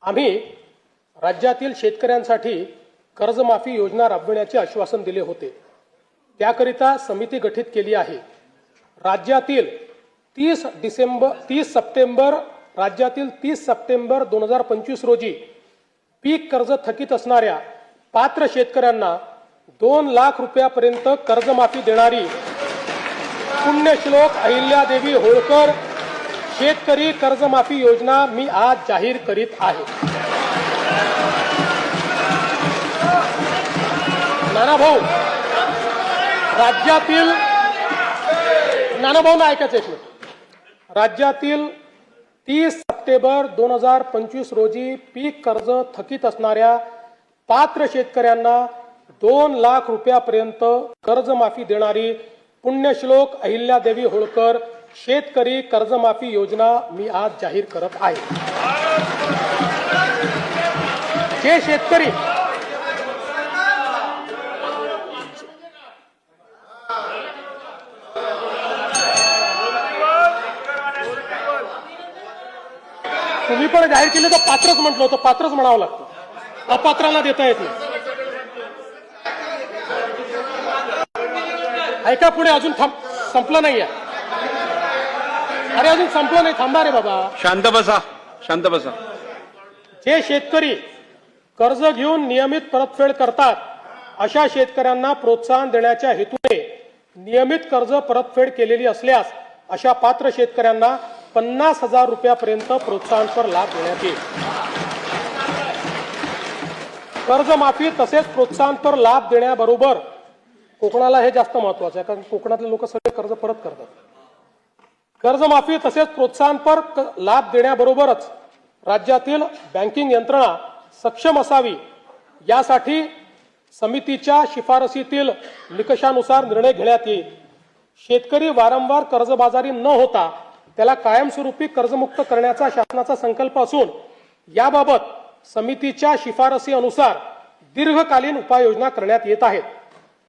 आम्ही राज्यातील शेतकऱ्यांसाठी कर्जमाफी योजना राबविण्याचे आश्वासन दिले होते। त्याकरिता समिती गठीत केली आहे। राज्यातील 30 सप्टेंबर 2025 रोजी पीक कर्ज थकीत असणाऱ्या पात्र शेतकऱ्यांना 2 लाख रुपयापर्यंत कर्जमाफी देणारी पुण्यश्लोक अहिल्यादेवी होळकर शेतकरी कर्जमाफी योजना मी आज जाहीर करीत आहे। नानाभाऊ, राज्यातील नानाभाऊंना ऐकायचं एक मिनिट। राज्यातील 30 सप्टेंबर 2025 रोजी पीक कर्ज थकीत असणाऱ्या पात्र शेतकऱ्यांना 2 लाख रुपयापर्यंत कर्जमाफी देणारी पुण्यश्लोक अहिल्यादेवी होळकर शेतकरी कर्जमाफी योजना मी आज जाहीर करत आहे। जे शेतकरी तुम्ही पण जाहीर केले तर पात्रच म्हटलं होतं, पात्रच म्हणावं लागतं, अपात्रांना देता येत नाही। ऐका पुढे, अजून संपलं नाहीये। अरे अजून संपलं नाही, थांबा रे बाबा, शांत बसा, शांत बसा। जे शेतकरी कर्ज घेऊन नियमित परतफेड करतात अशा शेतकऱ्यांना प्रोत्साहन देण्याच्या हेतूने नियमित कर्ज परतफेड केलेली असल्यास अशा पात्र शेतकऱ्यांना 50,000 रुपयापर्यंत प्रोत्साहनपर लाभ देण्यात येईल। कर्जमाफी तसेच प्रोत्साहनपर लाभ देण्याबरोबर कोकणाला हे जास्त महत्वाचं आहे, कारण कोकणातले लोक सगळे कर्ज परत करतात। कर्जमाफी तसेच प्रोत्साहनपर लाभ देण्याबरोबरच राज्यातील बँकिंग यंत्रणा सक्षम असावी यासाठी समितीच्या शिफारसीतील निकषानुसार निर्णय घेण्यात येईल। शेतकरी वारंवार कर्जबाजारी न होता त्याला कायमस्वरूपी कर्जमुक्त करण्याचा शासनाचा संकल्प असून याबाबत समितीच्या शिफारसी अनुसार दीर्घकालीन उपाययोजना करण्यात येत आहेत।